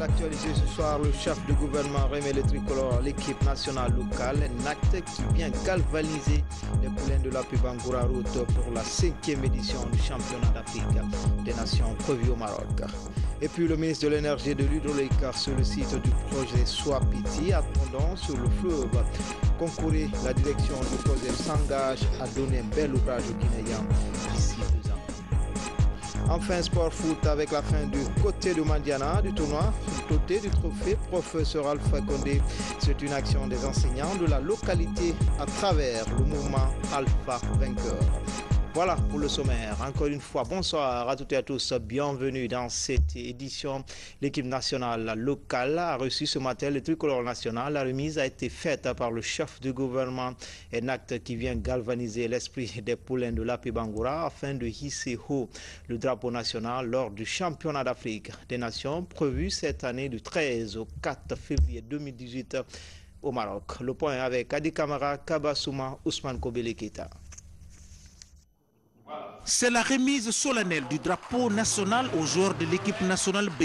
d'actualité ce soir, le chef du gouvernement remet le tricolore à l'équipe nationale locale, un acte qui vient galvaniser les poulains de l'API Bangoura Route pour la 5e édition du championnat d'Afrique des Nations prévu au Maroc. Et puis le ministre de l'Énergie et de l'Hydraulique sur le site du projet Swapiti, attendant sur le fleuve concourir, la direction du projet s'engage à donner un bel ouvrage aux Guinéens d'ici 2 ans. Enfin, sport foot avec la fin du côté de Mandiana du tournoi, du côté du trophée Professeur Alpha Condé. C'est une action des enseignants de la localité à travers le mouvement Alpha Vainqueur. Voilà pour le sommaire. Encore une fois, bonsoir à toutes et à tous. Bienvenue dans cette édition. L'équipe nationale locale a reçu ce matin le tricolore national. La remise a été faite par le chef du gouvernement. Un acte qui vient galvaniser l'esprit des poulains de l'API Bangoura afin de hisser haut le drapeau national lors du championnat d'Afrique des Nations prévu cette année du 13 au 4 février 2018 au Maroc. Le point avec Adi Kamara, Kabasouma, Ousmane Kobele Keita. C'est la remise solennelle du drapeau national aux joueurs de l'équipe nationale B.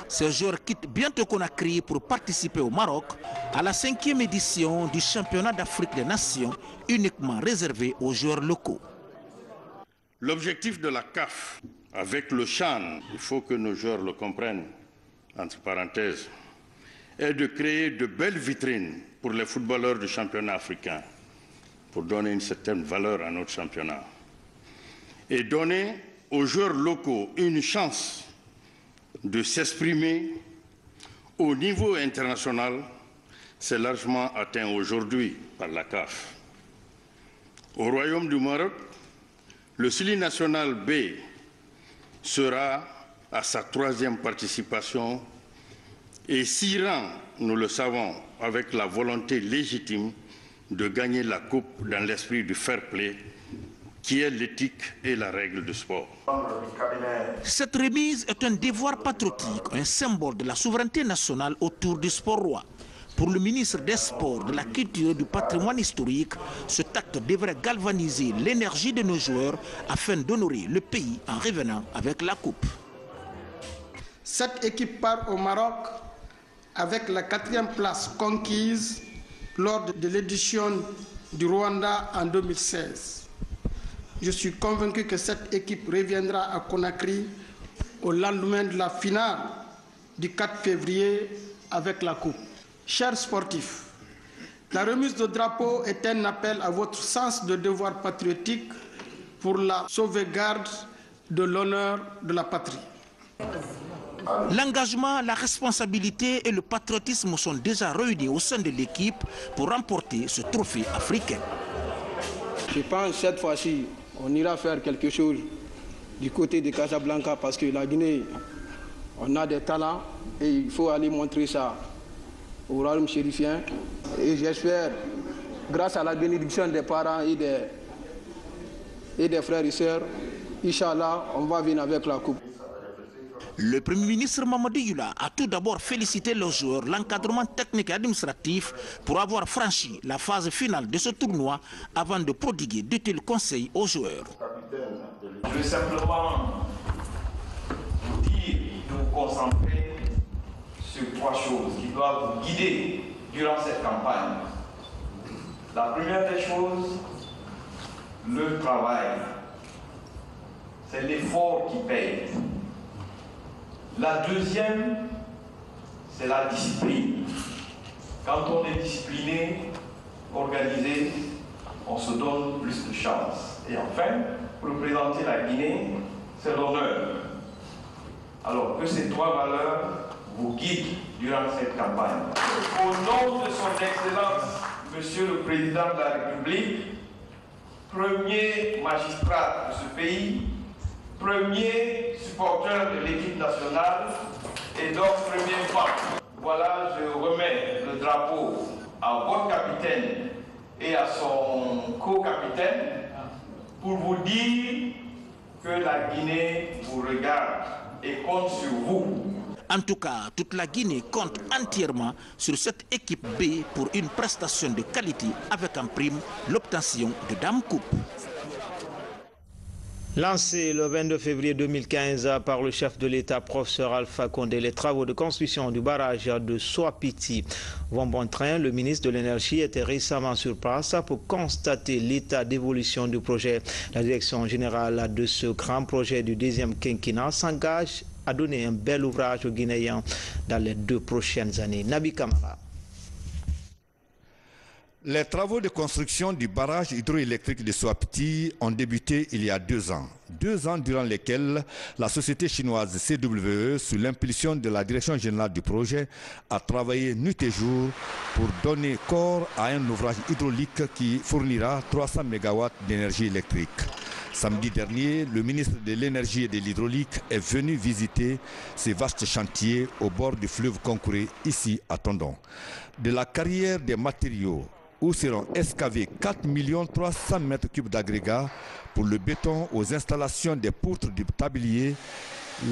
Ces joueurs quittent bientôt Conakry pour participer au Maroc à la 5e édition du championnat d'Afrique des Nations, uniquement réservé aux joueurs locaux. L'objectif de la CAF avec le CHAN, il faut que nos joueurs le comprennent, entre parenthèses, est de créer de belles vitrines pour les footballeurs du championnat africain, pour donner une certaine valeur à notre championnat. Et donner aux joueurs locaux une chance de s'exprimer au niveau international, c'est largement atteint aujourd'hui par la CAF. Au Royaume du Maroc, le Sili national B sera à sa 3e participation et s'ira, nous le savons, avec la volonté légitime de gagner la coupe dans l'esprit du fair play, qui est l'éthique et la règle du sport. Cette remise est un devoir patriotique, un symbole de la souveraineté nationale autour du sport roi. Pour le ministre des Sports, de la Culture et du Patrimoine historique, cet acte devrait galvaniser l'énergie de nos joueurs afin d'honorer le pays en revenant avec la coupe. Cette équipe part au Maroc avec la 4e place conquise lors de l'édition du Rwanda en 2016. Je suis convaincu que cette équipe reviendra à Conakry au lendemain de la finale du 4 février avec la coupe. Chers sportifs, la remise de drapeau est un appel à votre sens de devoir patriotique pour la sauvegarde de l'honneur de la patrie. L'engagement, la responsabilité et le patriotisme sont déjà réunis au sein de l'équipe pour remporter ce trophée africain. Je pense que cette fois-ci, on ira faire quelque chose du côté de Casablanca parce que la Guinée, on a des talents et il faut aller montrer ça au royaume chérifien. Et j'espère, grâce à la bénédiction des parents et des frères et sœurs, Inch'Allah, on va venir avec la coupe. Le Premier ministre Mamadou Yula a tout d'abord félicité les joueurs, l'encadrement technique et administratif pour avoir franchi la phase finale de ce tournoi avant de prodiguer d'utiles conseils aux joueurs. Je veux simplement vous dire de vous concentrer sur 3 choses qui doivent vous guider durant cette campagne. La première des choses, le travail. C'est l'effort qui paye. La deuxième, c'est la discipline. Quand on est discipliné, organisé, on se donne plus de chance. Et enfin, pour représenter la Guinée, c'est l'honneur. Alors que ces 3 valeurs vous guident durant cette campagne. Au nom de son Excellence, Monsieur le Président de la République, premier magistrat de ce pays, premier supporter de l'équipe nationale et donc premier femme. Voilà, je remets le drapeau à votre capitaine et à son co-capitaine pour vous dire que la Guinée vous regarde et compte sur vous. En tout cas, toute la Guinée compte entièrement sur cette équipe B pour une prestation de qualité avec en prime l'obtention de Dame Coupe. Lancé le 22 février 2015 par le chef de l'État, professeur Alpha Condé, les travaux de construction du barrage de Soapiti vont bon train. Le ministre de l'Énergie était récemment sur place pour constater l'état d'évolution du projet. La direction générale de ce grand projet du deuxième quinquennat s'engage à donner un bel ouvrage aux Guinéens dans les 2 prochaines années. Nabi Kamara. Les travaux de construction du barrage hydroélectrique de Soapiti ont débuté il y a 2 ans. 2 ans durant lesquels la société chinoise CWE, sous l'impulsion de la direction générale du projet, a travaillé nuit et jour pour donner corps à un ouvrage hydraulique qui fournira 300 MW d'énergie électrique. Samedi dernier, le ministre de l'Énergie et de l'Hydraulique est venu visiter ces vastes chantiers au bord du fleuve Concouré, ici à Tondon. De la carrière des matériaux, où seront excavés 4 300 m3 d'agrégats pour le béton, aux installations des poutres du tablier,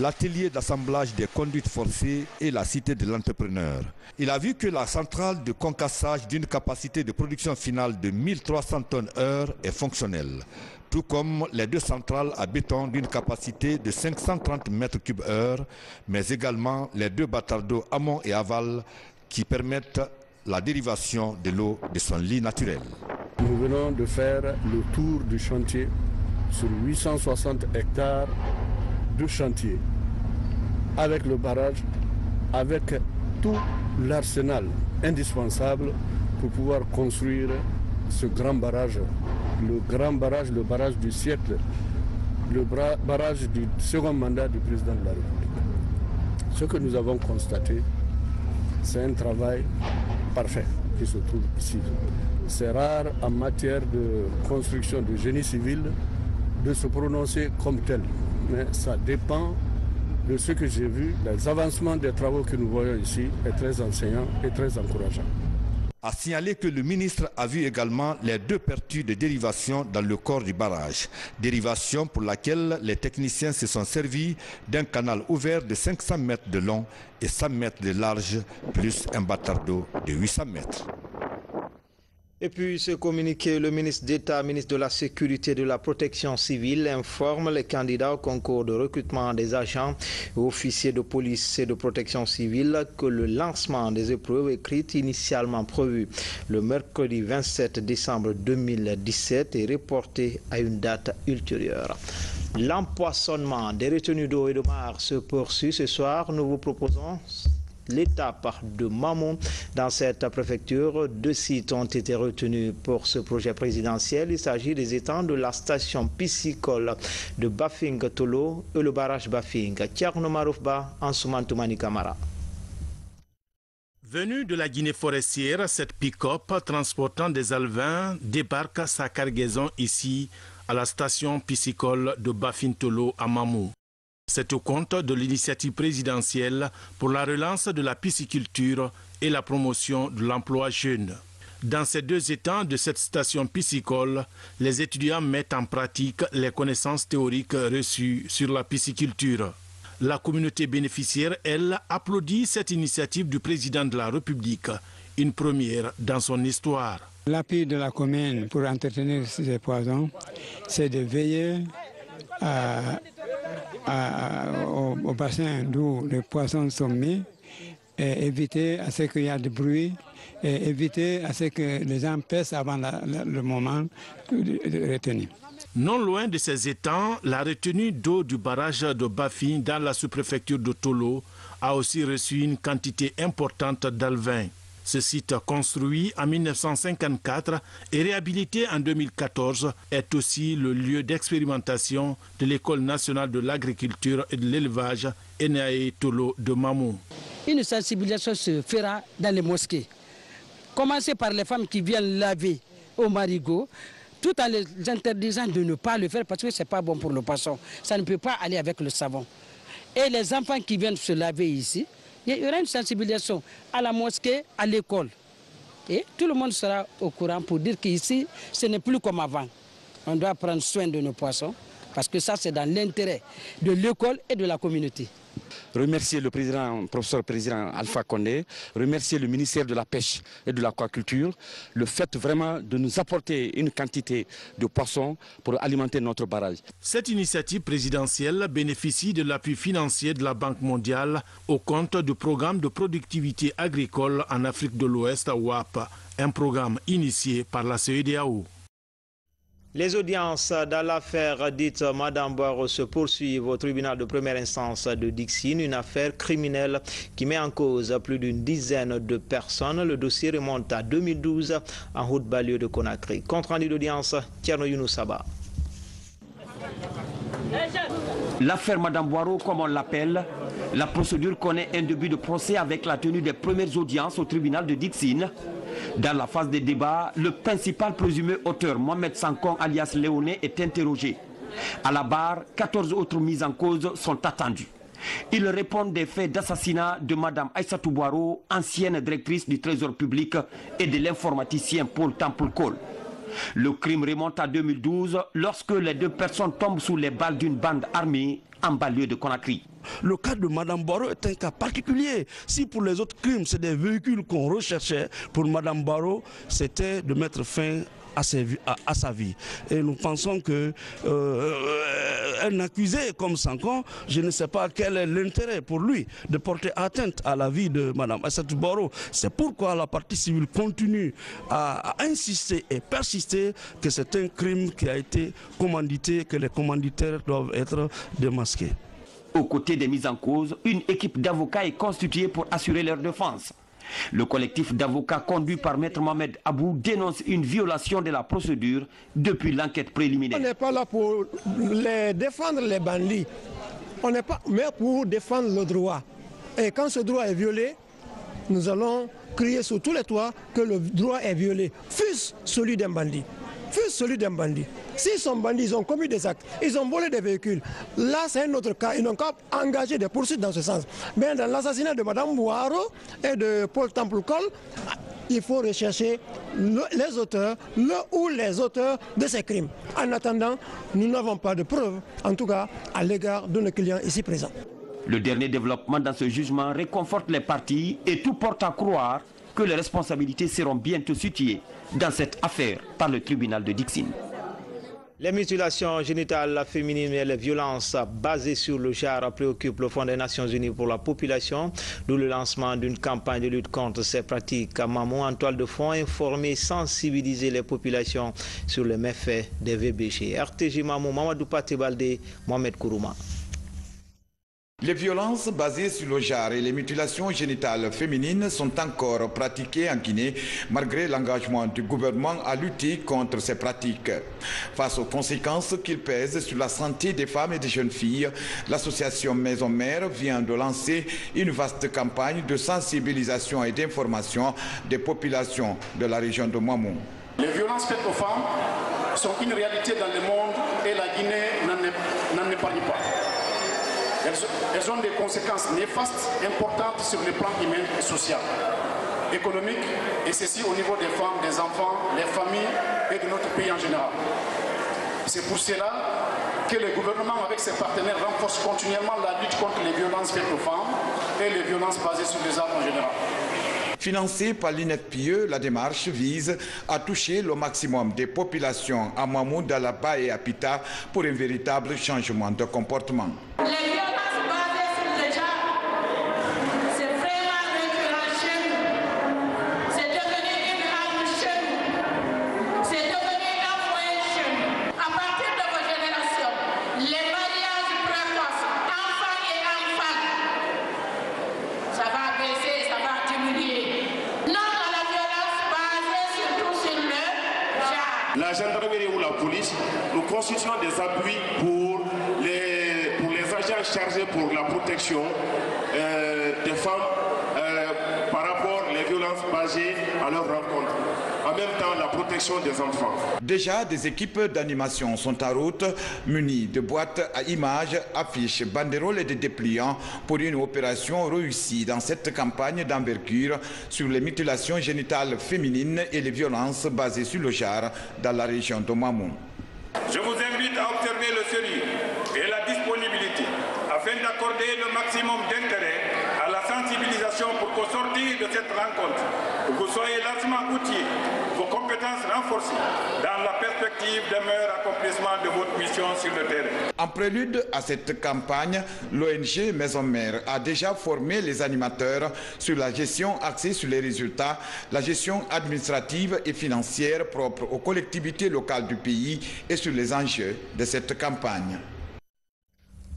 l'atelier d'assemblage des conduites forcées et la cité de l'entrepreneur. Il a vu que la centrale de concassage d'une capacité de production finale de 1300 tonnes heure est fonctionnelle, tout comme les 2 centrales à béton d'une capacité de 530 m3 heure, mais également les 2 batteurs d'eau amont et aval qui permettent la dérivation de l'eau de son lit naturel. Nous venons de faire le tour du chantier sur 860 hectares de chantier, avec le barrage, avec tout l'arsenal indispensable pour pouvoir construire ce grand barrage, le barrage du siècle, le barrage du second mandat du président de la République. Ce que nous avons constaté, c'est un travail parfait qui se trouve ici. C'est rare en matière de construction de génie civil de se prononcer comme tel, mais ça dépend de ce que j'ai vu. Les avancements des travaux que nous voyons ici est très enseignant et très encourageant. A signalé que le ministre a vu également les 2 pertuis de dérivation dans le corps du barrage. Dérivation pour laquelle les techniciens se sont servis d'un canal ouvert de 500 mètres de long et 100 mètres de large, plus un batteur d'eau de 800 mètres. Et puis, ce communiqué, le ministre d'État, ministre de la Sécurité et de la Protection civile, informe les candidats au concours de recrutement des agents et officiers de police et de protection civile que le lancement des épreuves écrites initialement prévu le mercredi 27 décembre 2017 est reporté à une date ultérieure. L'empoisonnement des retenues d'eau et de mer se poursuit ce soir. Nous vous proposons l'étape de Mamou. Dans cette préfecture, 2 sites ont été retenus pour ce projet présidentiel. Il s'agit des étangs de la station piscicole de Bafing-Tolo et le barrage Bafing. Tierno Maroufba, Ansoumantoumani Kamara. Venue de la Guinée forestière, cette pick-up transportant des alevins débarque sa cargaison ici à la station piscicole de Bafing-Tolo à Mamou. C'est au compte de l'initiative présidentielle pour la relance de la pisciculture et la promotion de l'emploi jeune. Dans ces 2 étangs de cette station piscicole, les étudiants mettent en pratique les connaissances théoriques reçues sur la pisciculture. La communauté bénéficiaire, elle, applaudit cette initiative du président de la République, une première dans son histoire. L'appui de la commune pour entretenir ces poissons, c'est de veiller au bassin d'où les poissons sont mis et éviter à ce qu'il y ait de bruit et éviter à ce que les gens pèsent avant le moment de retenue. Non loin de ces étangs, la retenue d'eau du barrage de Bafing dans la sous-préfecture de Tolo a aussi reçu une quantité importante d'alevins. Ce site, construit en 1954 et réhabilité en 2014, est aussi le lieu d'expérimentation de l'École nationale de l'agriculture et de l'élevage ENAE Tolo de Mamou. Une sensibilisation se fera dans les mosquées. Commencez par les femmes qui viennent laver au marigot, tout en les interdisant de ne pas le faire parce que ce n'est pas bon pour le poisson. Ça ne peut pas aller avec le savon. Et les enfants qui viennent se laver ici, il y aura une sensibilisation à la mosquée, à l'école. Et tout le monde sera au courant pour dire qu'ici, ce n'est plus comme avant. On doit prendre soin de nos poissons Parce que ça, c'est dans l'intérêt de l'école et de la communauté. Remercier le professeur président Alpha Condé, remercier le ministère de la Pêche et de l'Aquaculture, le fait vraiment de nous apporter une quantité de poissons pour alimenter notre barrage. Cette initiative présidentielle bénéficie de l'appui financier de la Banque mondiale au compte du programme de productivité agricole en Afrique de l'Ouest, WAP, un programme initié par la CEDEAO. Les audiences dans l'affaire dite Madame Boiro se poursuivent au tribunal de première instance de Dixine, une affaire criminelle qui met en cause plus d'une dizaine de personnes. Le dossier remonte à 2012 en route banlieue de Conakry. Compte rendu d'audience, Thierno Younoussaba. L'affaire Madame Boiro, comme on l'appelle, la procédure connaît un début de procès avec la tenue des premières audiences au tribunal de Dixine. Dans la phase des débats, le principal présumé auteur, Mohamed Sankon alias Léoné, est interrogé. À la barre, 14 autres mises en cause sont attendues. Ils répondent des faits d'assassinat de Mme Aïssatou Boiro, ancienne directrice du Trésor public, et de l'informaticien Paul Temple Cole. Le crime remonte à 2012 lorsque les deux personnes tombent sous les balles d'une bande armée en banlieue de Conakry. Le cas de Mme Boiro est un cas particulier. Si pour les autres crimes, c'est des véhicules qu'on recherchait, pour Mme Boiro, c'était de mettre fin à sa vie. Et nous pensons que un accusé comme Sankon, je ne sais pas quel est l'intérêt pour lui de porter atteinte à la vie de Mme Aïssatou Boiro. C'est pourquoi la partie civile continue à insister et persister que c'est un crime qui a été commandité, que les commanditaires doivent être démasqués. Aux côtés des mises en cause, une équipe d'avocats est constituée pour assurer leur défense. Le collectif d'avocats conduit par Maître Mohamed Abou dénonce une violation de la procédure depuis l'enquête préliminaire. On n'est pas là pour défendre les bandits, on n'est pas mais pour défendre le droit. Et quand ce droit est violé, nous allons crier sur tous les toits que le droit est violé, fût-ce celui d'un bandit. S'ils sont bandits, ils ont commis des actes, ils ont volé des véhicules. Là, c'est un autre cas. Ils n'ont qu'à engager des poursuites dans ce sens. Mais dans l'assassinat de Mme Boiro et de Paul Temple Cole, il faut rechercher les auteurs, les auteurs de ces crimes. En attendant, nous n'avons pas de preuves, en tout cas à l'égard de nos clients ici présents. Le dernier développement dans ce jugement réconforte les parties et tout porte à croire que les responsabilités seront bientôt situées dans cette affaire par le tribunal de Dixine. Les mutilations génitales féminines et les violences basées sur le genre préoccupent le Fonds des Nations Unies pour la population, d'où le lancement d'une campagne de lutte contre ces pratiques. Mamou, en toile de fond, informer, sensibiliser les populations sur les méfaits des VBG. RTG Mamou, Mamadou Paté Baldé, Mohamed Kourouma. Les violences basées sur le genre et les mutilations génitales féminines sont encore pratiquées en Guinée malgré l'engagement du gouvernement à lutter contre ces pratiques. Face aux conséquences qu'ils pèsent sur la santé des femmes et des jeunes filles, l'association Maison Mère vient de lancer une vaste campagne de sensibilisation et d'information des populations de la région de Mamou. Les violences faites aux femmes sont une réalité dans le monde et la Guinée n'en épargne pas. Elles ont des conséquences néfastes importantes sur le plan humain et social, économique, et ceci au niveau des femmes, des enfants, des familles et de notre pays en général. C'est pour cela que le gouvernement avec ses partenaires renforce continuellement la lutte contre les violences faites aux femmes et les violences basées sur les arts en général. Financée par l'INET-PIE, la démarche vise à toucher le maximum des populations à Mamou, Dalaba et Apita pour un véritable changement de comportement. La gendarmerie ou la police, nous constituons des appuis pour les agents chargés pour la protection des femmes par rapport aux violences basées à leur rencontre. En même temps, la protection des enfants. Déjà, des équipes d'animation sont en route, munies de boîtes à images, affiches, banderoles et de dépliants pour une opération réussie dans cette campagne d'envergure sur les mutilations génitales féminines et les violences basées sur le genre dans la région de Mamou. Je vous invite à à observer le sérieux et la disponibilité afin d'accorder le maximum d'intérêt à la sensibilisation pour qu'au sortir de cette rencontre, vous soyez largement outillés, vos compétences renforcées dans la perspective d'un meilleur accomplissement de votre mission sur le terrain. En prélude à cette campagne, l'ONG Maison Mère a déjà formé les animateurs sur la gestion axée sur les résultats, la gestion administrative et financière propre aux collectivités locales du pays et sur les enjeux de cette campagne.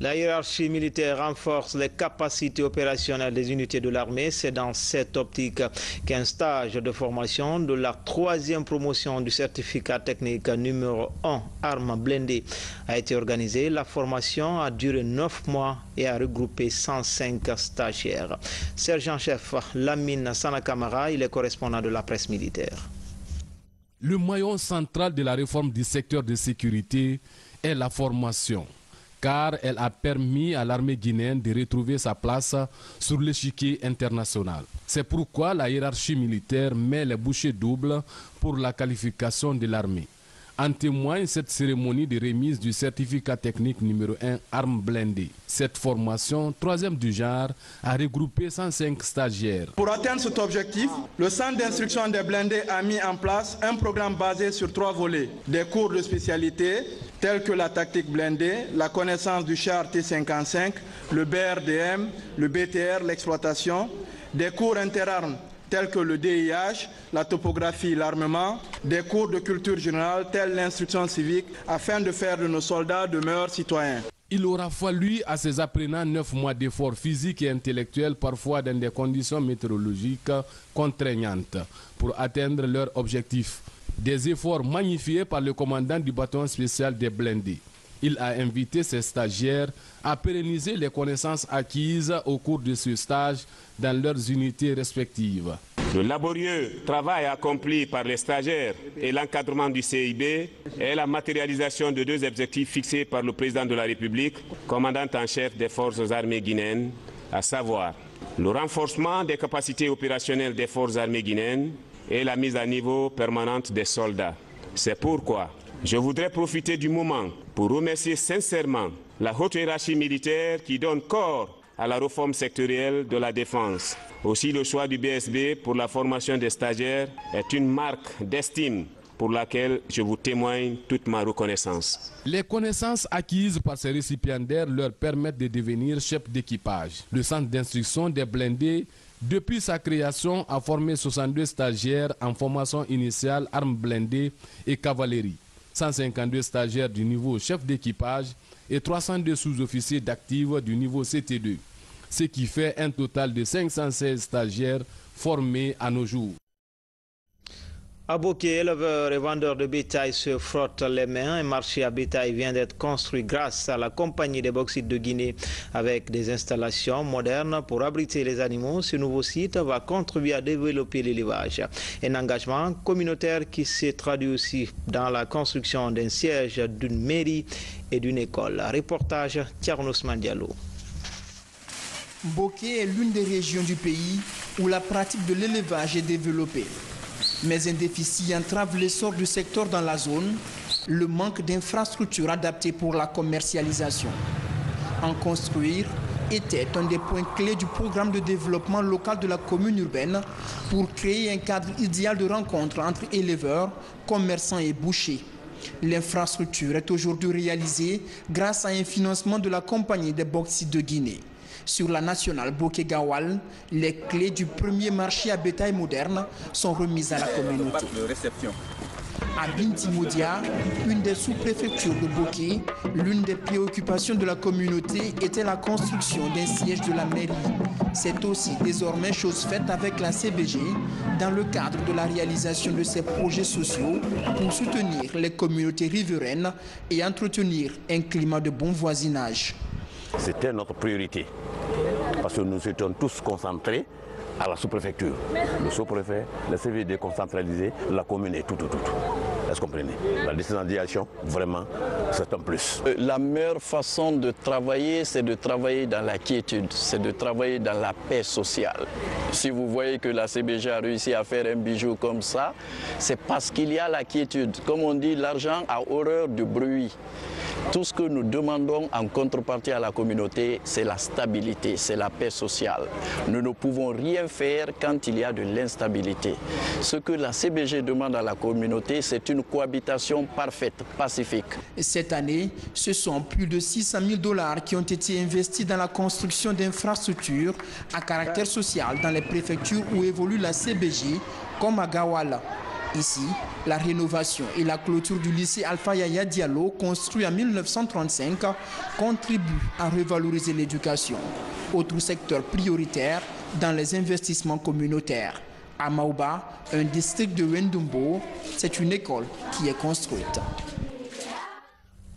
La hiérarchie militaire renforce les capacités opérationnelles des unités de l'armée. C'est dans cette optique qu'un stage de formation de la 3e promotion du certificat technique numéro 1 armes blindées a été organisé. La formation a duré 9 mois et a regroupé 105 stagiaires. Sergent-chef Lamine Sanakamara, il est correspondant de la presse militaire. Le maillon central de la réforme du secteur de sécurité est la formation, car elle a permis à l'armée guinéenne de retrouver sa place sur l'échiquier international. C'est pourquoi la hiérarchie militaire met les bouchées doubles pour la qualification de l'armée. En témoigne cette cérémonie de remise du certificat technique numéro 1 armes blindées. Cette formation, 3e du genre, a regroupé 105 stagiaires. Pour atteindre cet objectif, le centre d'instruction des blindés a mis en place un programme basé sur 3 volets. Des cours de spécialité tels que la tactique blindée, la connaissance du char T-55, le BRDM, le BTR, l'exploitation, des cours interarmes tels que le DIH, la topographie, l'armement, des cours de culture générale tels l'instruction civique afin de faire de nos soldats de meilleurs citoyens. Il aura fallu à ces apprenants 9 mois d'efforts physiques et intellectuels, parfois dans des conditions météorologiques contraignantes, pour atteindre leur objectif. Des efforts magnifiés par le commandant du bataillon spécial des blindés. Il a invité ses stagiaires à pérenniser les connaissances acquises au cours de ce stage dans leurs unités respectives. Le laborieux travail accompli par les stagiaires et l'encadrement du CIB est la matérialisation de 2 objectifs fixés par le président de la République, commandant en chef des forces armées guinéennes, à savoir le renforcement des capacités opérationnelles des forces armées guinéennes et la mise à niveau permanente des soldats. C'est pourquoi je voudrais profiter du moment pour remercier sincèrement la haute hiérarchie militaire qui donne corps à la réforme sectorielle de la défense. Aussi, le choix du BSB pour la formation des stagiaires est une marque d'estime pour laquelle je vous témoigne toute ma reconnaissance. Les connaissances acquises par ces récipiendaires leur permettent de devenir chefs d'équipage. Le centre d'instruction des blindés, depuis sa création, a formé 62 stagiaires en formation initiale armes blindées et cavalerie, 152 stagiaires du niveau chef d'équipage et 302 sous-officiers d'actifs du niveau CT2, ce qui fait un total de 516 stagiaires formés à nos jours. À Boké, éleveurs et vendeurs de bétail se frottent les mains. Un marché à bétail vient d'être construit grâce à la compagnie des bauxites de Guinée avec des installations modernes pour abriter les animaux. Ce nouveau site va contribuer à développer l'élevage. Un engagement communautaire qui s'est traduit aussi dans la construction d'un siège d'une mairie et d'une école. Reportage Thiernos Mandialo. Boké est l'une des régions du pays où la pratique de l'élevage est développée. Mais un déficit entrave l'essor du secteur dans la zone, le manque d'infrastructures adaptées pour la commercialisation. En construire était un des points clés du programme de développement local de la commune urbaine pour créer un cadre idéal de rencontre entre éleveurs, commerçants et bouchers. L'infrastructure est aujourd'hui réalisée grâce à un financement de la compagnie des bauxites de Guinée. Sur la nationale Boké-Gawal, les clés du premier marché à bétail moderne sont remises à la communauté. À Binti-Moudia, une des sous-préfectures de Boké, l'une des préoccupations de la communauté était la construction d'un siège de la mairie. C'est aussi désormais chose faite avec la CBG dans le cadre de la réalisation de ces projets sociaux pour soutenir les communautés riveraines et entretenir un climat de bon voisinage. C'était notre priorité, parce que nous étions tous concentrés à la sous-préfecture. Le sous-préfet, le CV déconcentralisé, la commune et tout. Est-ce que vous comprenez? La décentralisation, vraiment, c'est un plus. La meilleure façon de travailler, c'est de travailler dans la quiétude, c'est de travailler dans la paix sociale. Si vous voyez que la CBG a réussi à faire un bijou comme ça, c'est parce qu'il y a la quiétude. Comme on dit, l'argent a horreur du bruit. Tout ce que nous demandons en contrepartie à la communauté, c'est la stabilité, c'est la paix sociale. Nous ne pouvons rien faire quand il y a de l'instabilité. Ce que la CBG demande à la communauté, c'est une cohabitation parfaite, pacifique. Cette année, ce sont plus de 600 000 $ qui ont été investis dans la construction d'infrastructures à caractère social dans les préfectures où évolue la CBG, comme à Gawala. Ici, la rénovation et la clôture du lycée Alpha Yaya Diallo, construit en 1935, contribuent à revaloriser l'éducation. Autre secteur prioritaire dans les investissements communautaires. À Maouba, un district de Wendumbo, c'est une école qui est construite.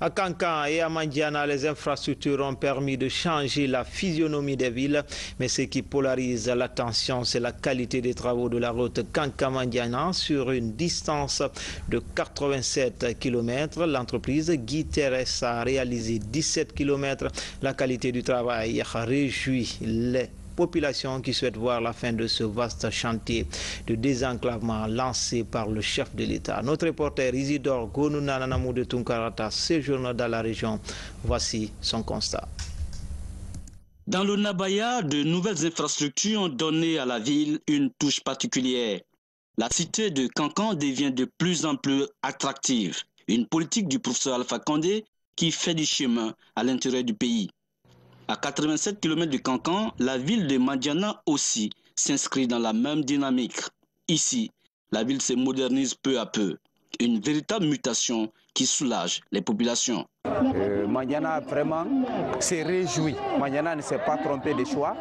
À Kankan et à Mandiana, les infrastructures ont permis de changer la physionomie des villes. Mais ce qui polarise l'attention, c'est la qualité des travaux de la route Kankan-Mandiana sur une distance de 87 km. L'entreprise Guy Thérèse a réalisé 17 km. La qualité du travail réjouit les population qui souhaite voir la fin de ce vaste chantier de désenclavement lancé par le chef de l'État. Notre reporter Isidore Gonunanamou de Tunkarata séjourne dans la région. Voici son constat. Dans le Nabaya, de nouvelles infrastructures ont donné à la ville une touche particulière. La cité de Kankan devient de plus en plus attractive. Une politique du professeur Alpha Condé qui fait du chemin à l'intérieur du pays. À 87 km de Kankan, la ville de Mandiana aussi s'inscrit dans la même dynamique. Ici, la ville se modernise peu à peu. Une véritable mutation qui soulage les populations. Mandiana vraiment s'est réjoui. Mandiana ne s'est pas trompé de choix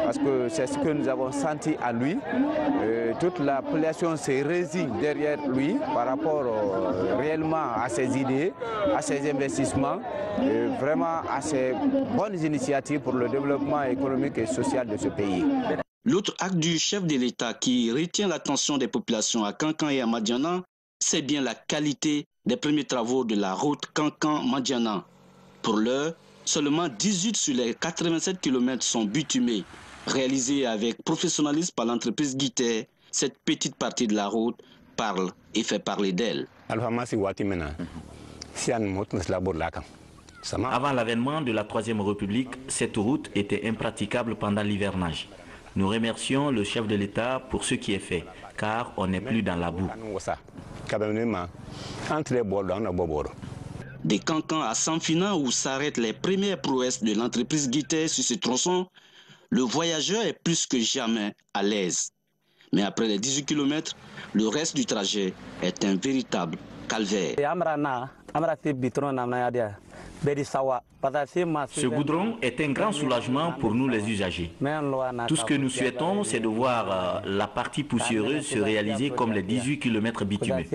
parce que c'est ce que nous avons senti à lui. Toute la population se résigne derrière lui par rapport réellement à ses idées, à ses investissements, vraiment à ses bonnes initiatives pour le développement économique et social de ce pays. L'autre acte du chef de l'État qui retient l'attention des populations à Kankan et à Mandiana, c'est bien la qualité des premiers travaux de la route Kankan-Mandiana. Pour l'heure, seulement 18 sur les 87 km sont bitumés. Réalisés avec professionnalisme par l'entreprise Guité, cette petite partie de la route parle et fait parler d'elle. Avant l'avènement de la Troisième République, cette route était impraticable pendant l'hivernage. Nous remercions le chef de l'État pour ce qui est fait, car on n'est plus dans la boue. Des Kankan à Sanfina où s'arrêtent les premières prouesses de l'entreprise Guité sur ce tronçon, le voyageur est plus que jamais à l'aise. Mais après les 18 km, le reste du trajet est un véritable calvaire. Ce goudron est un grand soulagement pour nous les usagers. Tout ce que nous souhaitons, c'est de voir la partie poussiéreuse se réaliser comme les 18 km bitumés.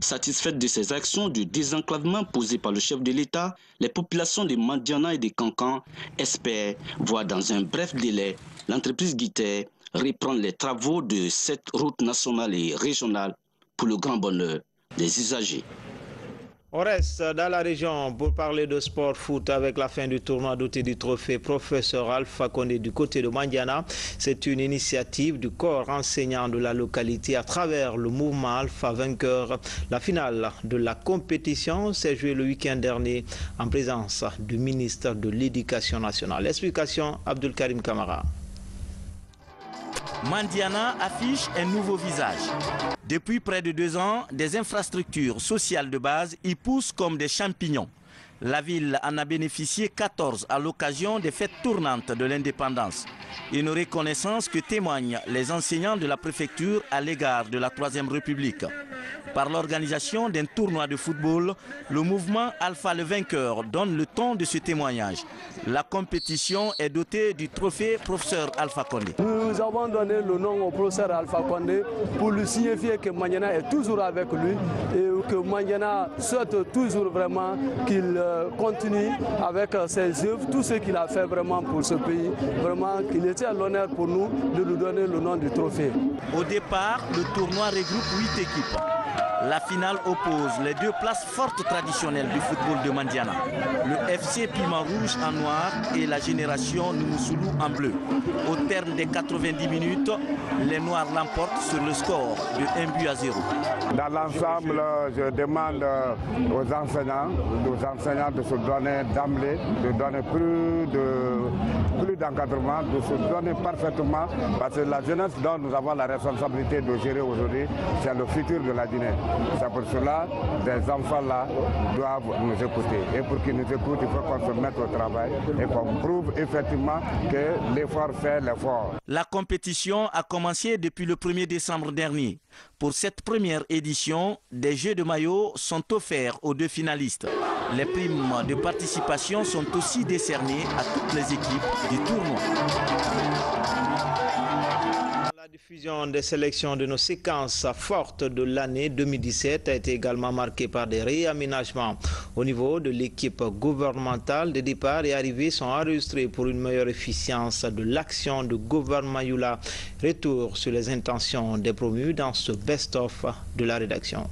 Satisfaites de ces actions de désenclavement posées par le chef de l'État, les populations de Mandiana et de Kankan espèrent voir dans un bref délai l'entreprise Guité reprendre les travaux de cette route nationale et régionale pour le grand bonheur des usagers. On reste dans la région pour parler de sport foot avec la fin du tournoi doté du trophée professeur Alpha Condé du côté de Mandiana. C'est une initiative du corps enseignant de la localité à travers le mouvement Alpha Vainqueur. La finale de la compétition s'est jouée le week-end dernier en présence du ministre de l'Éducation nationale. Explication Abdul Karim Kamara. Mandiana affiche un nouveau visage. Depuis près de 2 ans, des infrastructures sociales de base y poussent comme des champignons. La ville en a bénéficié 14 à l'occasion des fêtes tournantes de l'indépendance. Une reconnaissance que témoignent les enseignants de la préfecture à l'égard de la Troisième République. Par l'organisation d'un tournoi de football, le mouvement Alpha le Vainqueur donne le ton de ce témoignage. La compétition est dotée du trophée professeur Alpha Condé. Nous avons donné le nom au professeur Alpha Condé pour lui signifier que Mandiana est toujours avec lui et que Mandiana souhaite toujours vraiment qu'il continue avec ses œuvres, tout ce qu'il a fait vraiment pour ce pays, vraiment qu'il était à l'honneur pour nous de lui donner le nom du trophée. Au départ, le tournoi regroupe 8 équipes. La finale oppose les deux places fortes traditionnelles du football de Mandiana. Le FC Piment Rouge en noir et la génération Noumoussoulou en bleu. Au terme des 90 minutes, les Noirs l'emportent sur le score de 1-0. Dans l'ensemble, je demande aux enseignants de se donner d'emblée, de donner plus d'encadrement, de se donner parfaitement, parce que la jeunesse dont nous avons la responsabilité de gérer aujourd'hui, c'est le futur de la Guinée. C'est pour cela que ces enfants-là doivent nous écouter. Et pour qu'ils nous écoutent, il faut qu'on se mette au travail et qu'on prouve effectivement que l'effort fait l'effort. La compétition a commencé depuis le 1er décembre dernier. Pour cette première édition, des jeux de maillot sont offerts aux deux finalistes. Les primes de participation sont aussi décernées à toutes les équipes du tournoi. La diffusion des sélections de nos séquences fortes de l'année 2017 a été également marquée par des réaménagements. Au niveau de l'équipe gouvernementale, des départs et arrivées sont enregistrés pour une meilleure efficience de l'action du gouvernement Yula. Retour sur les intentions des promus dans ce best-of de la rédaction.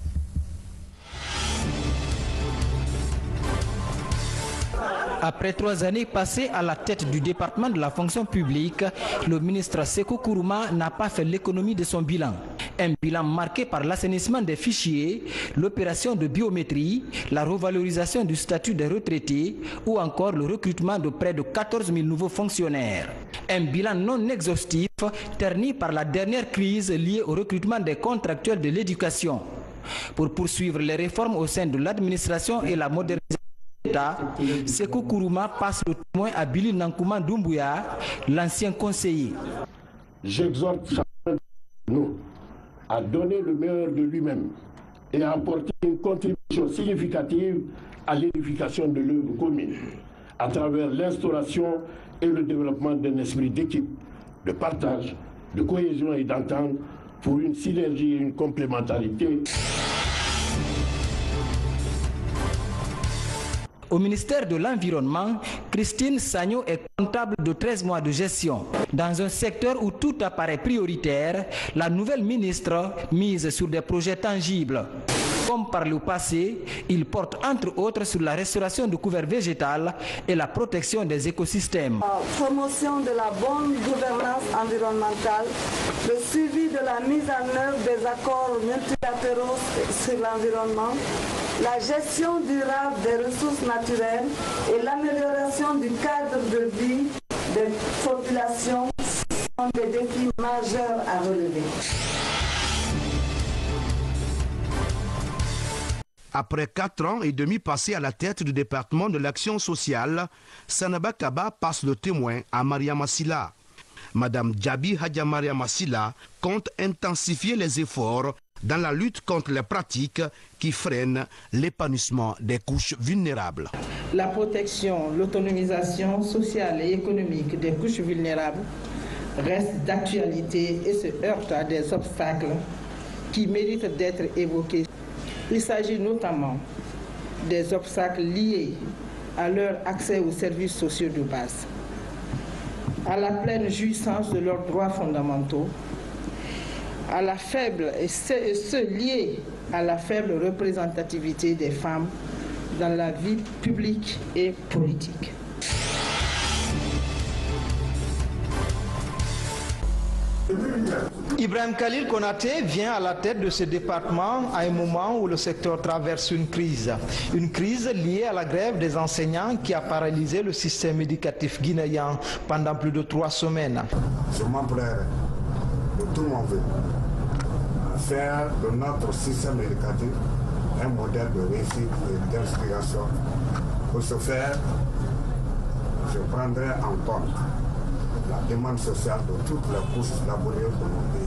Après 3 années passées à la tête du département de la fonction publique, le ministre Sékou Kourouma n'a pas fait l'économie de son bilan. Un bilan marqué par l'assainissement des fichiers, l'opération de biométrie, la revalorisation du statut des retraités ou encore le recrutement de près de 14 000 nouveaux fonctionnaires. Un bilan non exhaustif, terni par la dernière crise liée au recrutement des contractuels de l'éducation. Pour poursuivre les réformes au sein de l'administration et la modernisation, Sékou Kourouma passe le témoin à Billy Nankouma Doumbouya, l'ancien conseiller. J'exhorte chacun de nous à donner le meilleur de lui-même et à apporter une contribution significative à l'édification de l'œuvre commune, à travers l'instauration et le développement d'un esprit d'équipe, de partage, de cohésion et d'entente pour une synergie et une complémentarité. Au ministère de l'Environnement, Christine Sagno est comptable de 13 mois de gestion. Dans un secteur où tout apparaît prioritaire, la nouvelle ministre mise sur des projets tangibles. Comme par le passé, il porte entre autres sur la restauration du couvert végétal et la protection des écosystèmes. La promotion de la bonne gouvernance environnementale, le suivi de la mise en œuvre des accords multilatéraux sur l'environnement, la gestion durable des ressources naturelles et l'amélioration du cadre de vie des populations sont des défis majeurs à relever. Après 4 ans et demi passés à la tête du département de l'action sociale, Sanaba Kaba passe le témoin à Mariama Silla. Madame Djabi Hadja Mariama Silla compte intensifier les efforts dans la lutte contre les pratiques qui freinent l'épanouissement des couches vulnérables. La protection, l'autonomisation sociale et économique des couches vulnérables reste d'actualité et se heurte à des obstacles qui méritent d'être évoqués. Il s'agit notamment des obstacles liés à leur accès aux services sociaux de base, à la pleine jouissance de leurs droits fondamentaux, à la faible et ceux liés à la faible représentativité des femmes dans la vie publique et politique. Ibrahim Khalil Konaté vient à la tête de ce département à un moment où le secteur traverse une crise liée à la grève des enseignants qui a paralysé le système éducatif guinéen pendant plus de 3 semaines. Je m'emploierai de tout mon vœu à faire de notre système éducatif un modèle de réussite et d'inspiration. Pour ce faire, je prendrai en compte la demande sociale de toutes les couches laborieuses de mon pays.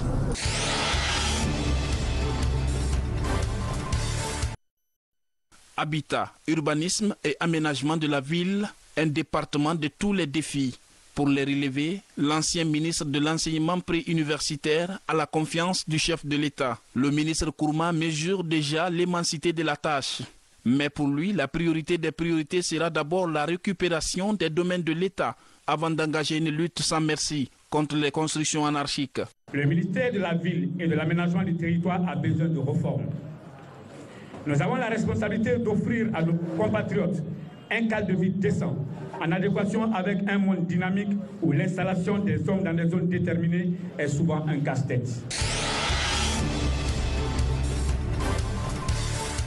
Habitat, urbanisme et aménagement de la ville, un département de tous les défis. Pour les relever, l'ancien ministre de l'enseignement préuniversitaire a la confiance du chef de l'État. Le ministre Kourouma mesure déjà l'immensité de la tâche. Mais pour lui, la priorité des priorités sera d'abord la récupération des domaines de l'État avant d'engager une lutte sans merci contre les constructions anarchiques. Le ministère de la Ville et de l'Aménagement du territoire a besoin de réformes. Nous avons la responsabilité d'offrir à nos compatriotes un cadre de vie décent, en adéquation avec un monde dynamique où l'installation des hommes dans des zones déterminées est souvent un casse-tête.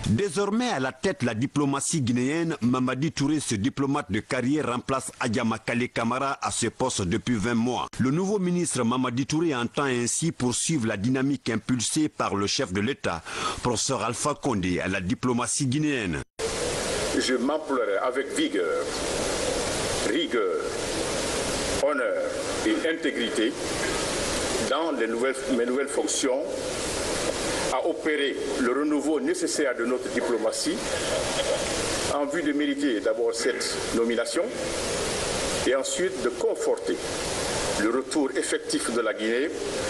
Désormais à la tête de la diplomatie guinéenne, Mamadi Touré, ce diplomate de carrière, remplace Adjama Kale Camara à ce poste depuis 20 mois. Le nouveau ministre Mamadi Touré entend ainsi poursuivre la dynamique impulsée par le chef de l'État, professeur Alpha Condé, à la diplomatie guinéenne. Je m'emploierai avec vigueur, rigueur, honneur et intégrité dans mes nouvelles fonctions à opérer le renouveau nécessaire de notre diplomatie en vue de mériter d'abord cette nomination et ensuite de conforter le retour effectif de la Guinée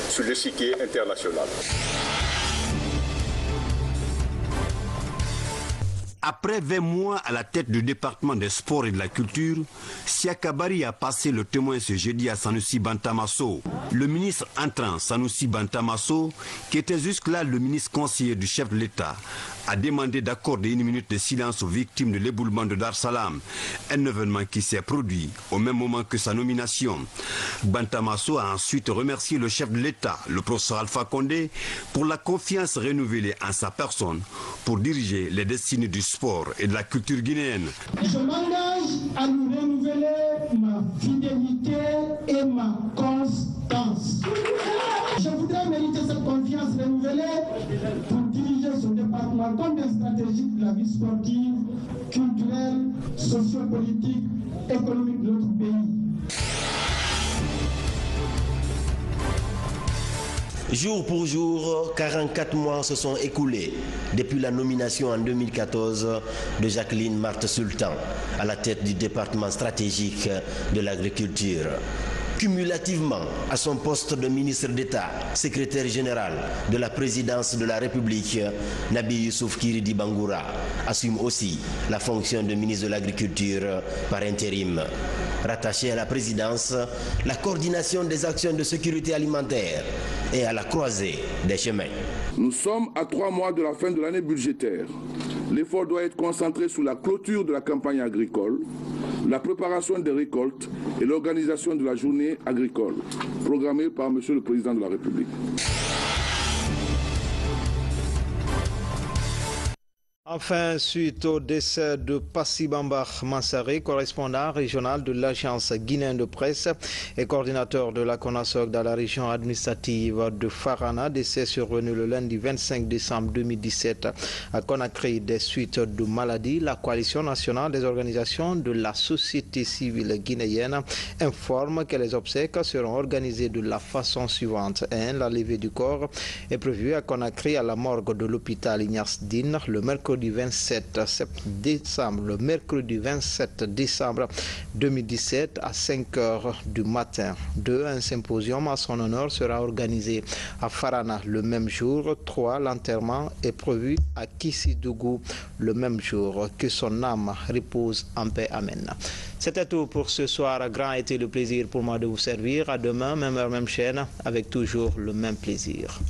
sur l'échiquier international. Après 20 mois à la tête du département des sports et de la culture, Siaka Bari a passé le témoin ce jeudi à Sanusi Bantamasso. Le ministre entrant, Sanusi Bantamasso, qui était jusque-là le ministre conseiller du chef de l'État, a demandé d'accorder 1 minute de silence aux victimes de l'éboulement de Dar Salam, un événement qui s'est produit au même moment que sa nomination. Bantamasso a ensuite remercié le chef de l'État, le professeur Alpha Condé, pour la confiance renouvelée en sa personne pour diriger les destinées du sport et de la culture guinéenne. Je m'engage à nous renouveler ma fidélité et ma constance. Je voudrais mériter cette confiance renouvelée pour diriger ce département comme un stratégique de la vie sportive, culturelle, sociopolitique, économique de notre pays. Jour pour jour, 44 mois se sont écoulés depuis la nomination en 2014 de Jacqueline Marthe Sultan à la tête du département stratégique de l'agriculture. Cumulativement à son poste de ministre d'État, secrétaire général de la présidence de la République, Nabi Youssouf Kiridi Bangoura assume aussi la fonction de ministre de l'Agriculture par intérim. Rattaché à la présidence, la coordination des actions de sécurité alimentaire est à la croisée des chemins. Nous sommes à 3 mois de la fin de l'année budgétaire. L'effort doit être concentré sur la clôture de la campagne agricole, la préparation des récoltes et l'organisation de la journée agricole, programmée par M. le Président de la République. Enfin, suite au décès de Passy Bamba Mansaré, correspondant régional de l'agence guinéenne de presse et coordinateur de la CONASOC dans la région administrative de Farana, décès survenu le lundi 25 décembre 2017 à Conakry des suites de maladies, la coalition nationale des organisations de la société civile guinéenne informe que les obsèques seront organisées de la façon suivante. 1. La levée du corps est prévue à Conakry à la morgue de l'hôpital Ignace Dine le mercredi 27 décembre 2017 à 5 h du matin. 2. Un symposium à son honneur sera organisé à Farana le même jour. 3. L'enterrement est prévu à Kissidougou le même jour. Que son âme repose en paix. Amen. C'était tout pour ce soir. Grand a été le plaisir pour moi de vous servir. À demain, même heure, même chaîne, avec toujours le même plaisir.